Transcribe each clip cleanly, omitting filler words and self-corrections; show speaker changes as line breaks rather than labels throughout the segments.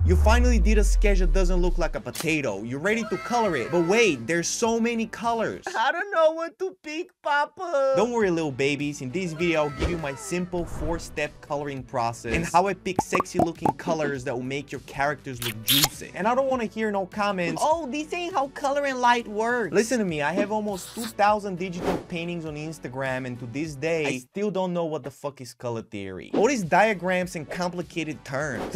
You finally did a sketch that doesn't look like a potato. You're ready to color it. But wait, there's so many colors.
I don't know what to pick, Papa.
Don't worry, little babies. In this video, I'll give you my simple 4-step coloring process and how I pick sexy looking colors that will make your characters look juicy. And I don't want to hear no comments,
oh, this ain't how color and light works.
Listen to me, I have almost 2,000 digital paintings on Instagram, and to this day, I still don't know what the fuck is color theory. All these diagrams and complicated terms.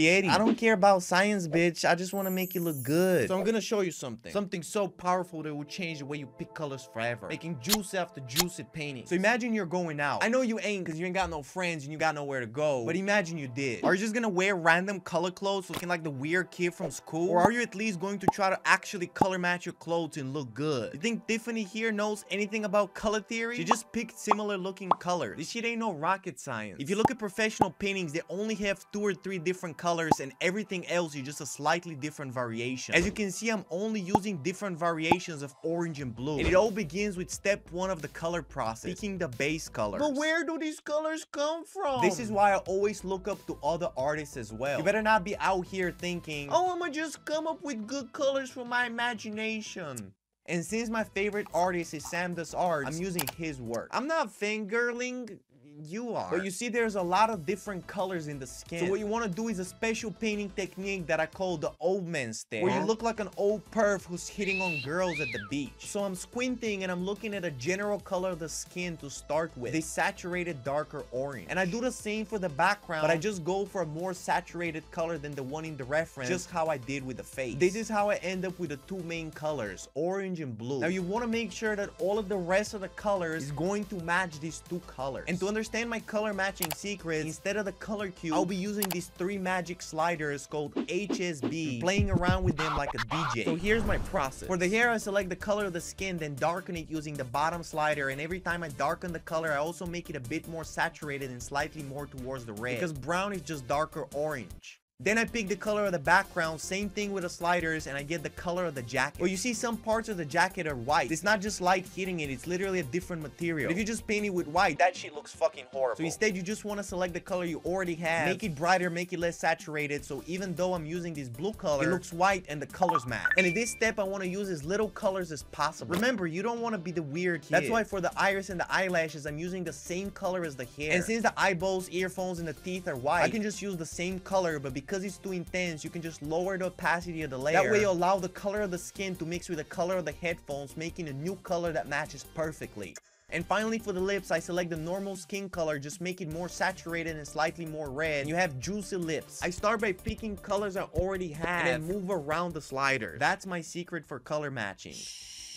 I don't care about science, bitch. I just want to make you look good. So I'm gonna show you something. Something so powerful that will change the way you pick colors forever. Making juice after juice at painting. So imagine you're going out. I know you ain't because you ain't got no friends and you got nowhere to go. But imagine you did. Are you just gonna wear random color clothes looking like the weird kid from school? Or are you at least going to try to actually color match your clothes and look good? You think Tiffany here knows anything about color theory? She just picked similar looking colors. This shit ain't no rocket science. If you look at professional paintings, they only have 2 or 3 different colors, and everything else is just a slightly different variation. As you can see, I'm only using different variations of orange and blue. And it all begins with step 1 of the color process, picking the base colors.
But where do these colors come from?
This is why I always look up to other artists as well. You better not be out here thinking,
oh, I'ma just come up with good colors from my imagination.
And since my favorite artist is Sam Does Art, I'm using his work. I'm not fangirling. You are. But you see, there's a lot of different colors in the skin. So what you want to do is a special painting technique that I call the old man stare, where you look like an old perv who's hitting on girls at the beach. So I'm squinting and I'm looking at a general color of the skin to start with, this saturated darker orange. And I do the same for the background, but I just go for a more saturated color than the one in the reference, just how I did with the face. This is how I end up with the 2 main colors, orange and blue. Now you want to make sure that all of the rest of the colors is going to match these 2 colors. And to understand my color matching secrets, instead of the color cube, I'll be using these 3 magic sliders called HSB, playing around with them like a DJ. So here's my process. For the hair, I select the color of the skin, then darken it using the bottom slider, and every time I darken the color, I also make it a bit more saturated and slightly more towards the red, because brown is just darker orange. Then I pick the color of the background, same thing with the sliders, and I get the color of the jacket. Well, you see some parts of the jacket are white. It's not just light hitting it, it's literally a different material. But if you just paint it with white, that shit looks fucking horrible. So instead, you just want to select the color you already have, make it brighter, make it less saturated, so even though I'm using this blue color, it looks white and the colors match. And in this step, I want to use as little colors as possible. Remember, you don't want to be the weird kid. That's why for the iris and the eyelashes, I'm using the same color as the hair. And since the eyeballs, earphones, and the teeth are white, I can just use the same color, but because it's too intense, you can just lower the opacity of the layer. That way you allow the color of the skin to mix with the color of the headphones, making a new color that matches perfectly. And finally, for the lips, I select the normal skin color, just make it more saturated and slightly more red, and you have juicy lips. I start by picking colors I already have and then move around the slider. That's my secret for color matching.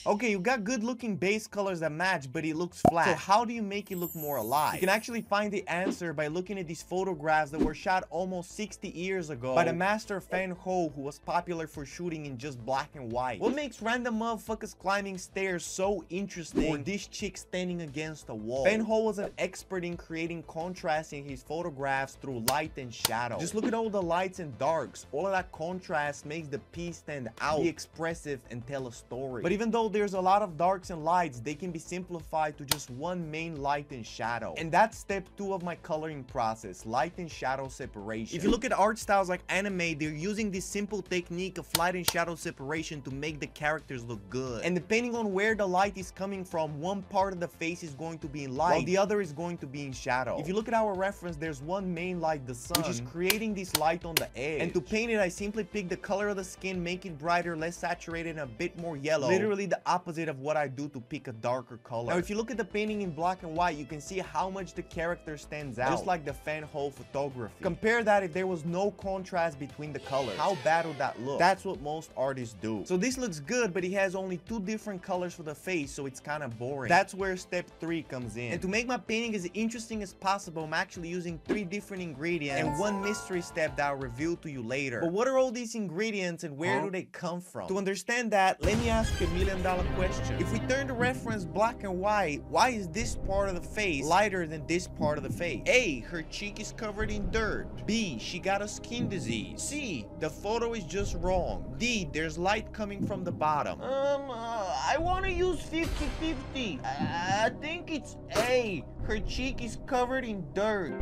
Okay, you got good looking base colors that match, but it looks flat. So how do you make it look more alive? You can actually find the answer by looking at these photographs that were shot almost 60 years ago by the master Fan Ho, who was popular for shooting in just black and white. What makes random motherfuckers climbing stairs so interesting, or this chick standing against a wall? Fan Ho was an expert in creating contrast in his photographs through light and shadow. Just look at all the lights and darks. All of that contrast makes the piece stand out, be expressive, and tell a story. But even though there's a lot of darks and lights, they can be simplified to just one main light and shadow. And that's step 2 of my coloring process, light and shadow separation. If you look at art styles like anime, they're using this simple technique of light and shadow separation to make the characters look good. And depending on where the light is coming from, one part of the face is going to be in light, while the other is going to be in shadow. If you look at our reference, there's one main light, the sun, which is creating this light on the edge. And to paint it, I simply pick the color of the skin, make it brighter, less saturated, and a bit more yellow. Literally the opposite of what I do to pick a darker color. Now, if you look at the painting in black and white, you can see how much the character stands out, just like the Fan Ho photography. Compare that if there was no contrast between the colors. How bad would that look? That's what most artists do. So this looks good, but he has only 2 different colors for the face, so it's kind of boring. That's where step 3 comes in. And to make my painting as interesting as possible, I'm actually using 3 different ingredients and 1 mystery step that I'll reveal to you later. But what are all these ingredients and where do they come from? To understand that, let me ask you $1 million question. If we turn the reference black and white, why is this part of the face lighter than this part of the face? A, her cheek is covered in dirt. B, she got a skin disease. C, the photo is just wrong. D, there's light coming from the bottom.
I want to use 50-50. I think it's A, her cheek is covered in dirt.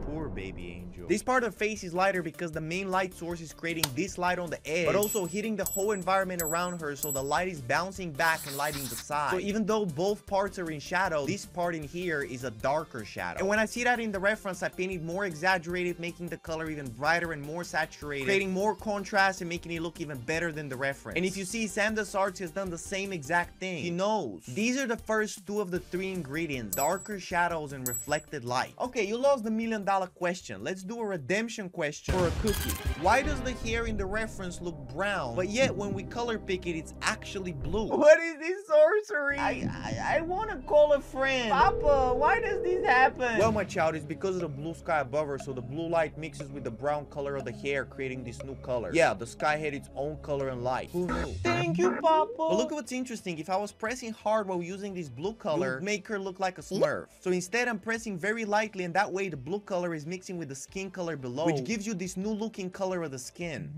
Poor baby angel. This part of the face is lighter because the main light source is creating this light on the edge, but also hitting the whole environment around her, so the light is bouncing back and lighting the side. So even though both parts are in shadow, this part in here is a darker shadow. And when I see that in the reference, I painted more exaggerated, making the color even brighter and more saturated, creating more contrast and making it look even better than the reference. And if you see, Sam Does Arts has done the same exact thing. He knows. These are the first two of the three ingredients: darker shadows and reflected light. Okay, you lost the $1 million question. Let's do a redemption question for a cookie. Why does the hair in the reference look brown, but yet when we color pick it, it's actually blue?
What is this sorcery? I want to call a friend. Papa, why does this happen?
Well, my child, it's because of the blue sky above her, so the blue light mixes with the brown color of the hair, creating this new color. Yeah, the sky had its own color and light. Who knew?
Thank you, Papa.
But look at what's interesting. If I was pressing hard while using this blue color, it would make her look like a Smurf. So instead, I'm pressing very lightly, and that way the blue color is mixing with the skin color below, which gives you this new looking color of the skin.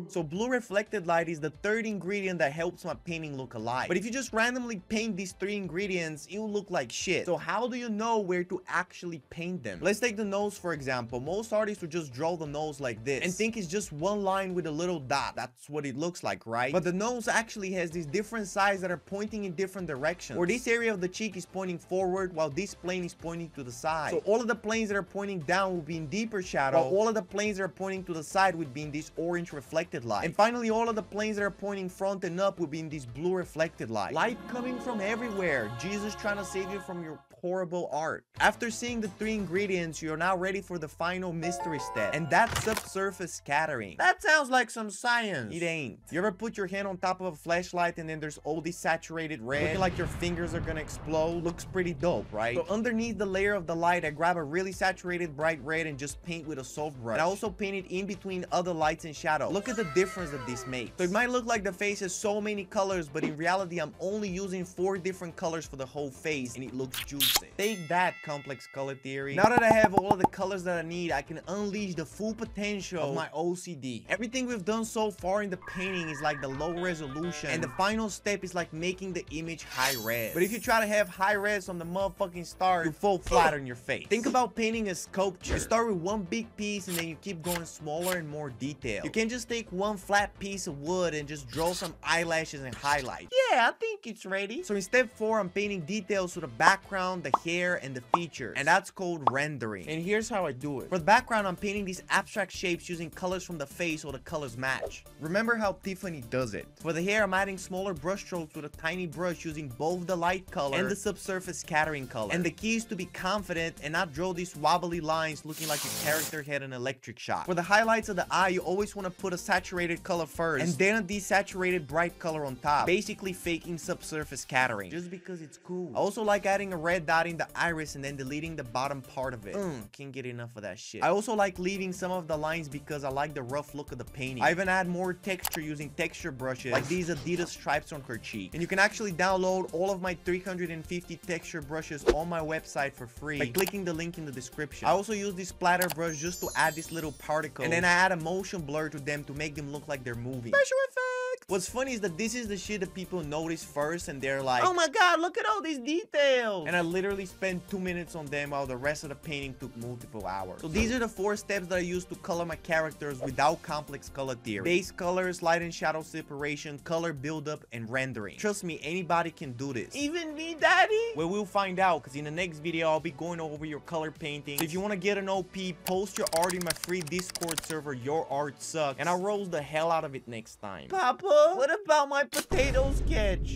So blue reflected light is the third ingredient that helps my painting look alive. But if you just randomly paint these three ingredients, it will look like shit. So how do you know where to actually paint them? Let's take the nose for example. Most artists would just draw the nose like this and think it's just one line with a little dot. That's what it looks like, right? But the nose actually has these different sides that are pointing in different directions. Or this area of the cheek is pointing forward while this plane is pointing to the side. So all of the planes that are pointing down will be in deeper shadow, while all of the planes that are pointing to the side would be in this orange reflected light. And finally, all of the planes that are pointing front and up will be in this blue reflected light. Light coming from everywhere. Jesus trying to save you from your horrible art. After seeing the three ingredients, you're now ready for the final mystery step, and that's subsurface scattering.
That sounds like some science.
It ain't. You ever put your hand on top of a flashlight and then there's all this saturated red, looking like your fingers are gonna explode? Looks pretty dope, right? So underneath the layer of the light, I grab a really saturated bright red and just paint with a soft brush. And I also painted in between other lights and shadows. Look at the difference that this makes. So it might look like the face has so many colors, but in reality, I'm only using 4 different colors for the whole face, and it looks juicy. Take that, complex color theory. Now that I have all of the colors that I need, I can unleash the full potential of my OCD. Everything we've done so far in the painting is like the low resolution, and the final step is like making the image high res. But if you try to have high res from the motherfucking start, you fall flat on your face. Think about painting a sculpture. You start with one big piece and then you keep going smaller and more detailed. You can't just take one flat piece of wood and just draw some eyelashes and highlights.
Yeah, I think it's ready.
So in step 4, I'm painting details to the background, the hair, and the features, and that's called rendering. And here's how I do it. For the background, I'm painting these abstract shapes using colors from the face so the colors match. Remember how Tiffany does it. For the hair, I'm adding smaller brush strokes with a tiny brush using both the light color and the subsurface scattering color. And the key is to be confident and not draw these wobbly lines looking like your character had an electric shock. For the highlights of the eye, you always want to put a saturated color first and then a desaturated bright color on top, basically faking subsurface scattering just because it's cool. I also like adding a red dot in the iris and then deleting the bottom part of it. Can't get enough of that shit. I also like leaving some of the lines because I like the rough look of the painting. I even add more texture using texture brushes like these Adidas stripes on her cheek. And you can actually download all of my 350 texture brushes on my website for free by clicking the link in the description. I also use this splatter brush just to add this little particle, and then I add a motion blur to them to make them look like they're moving. Special effects! What's funny is that this is the shit that people notice first and they're like,
oh my god, look at all these details.
And I literally spent 2 minutes on them while the rest of the painting took multiple hours. So these are the 4 steps that I use to color my characters without complex color theory. Base colors, light and shadow separation, color buildup, and rendering. Trust me, anybody can do this.
Even me, daddy?
Well, we'll find out, because in the next video, I'll be going over your color painting. So if you want to get an OP, post your art in my free Discord server, Your Art Sucks, and I'll roast the hell out of it next time.
Papa, what about my potato sketch?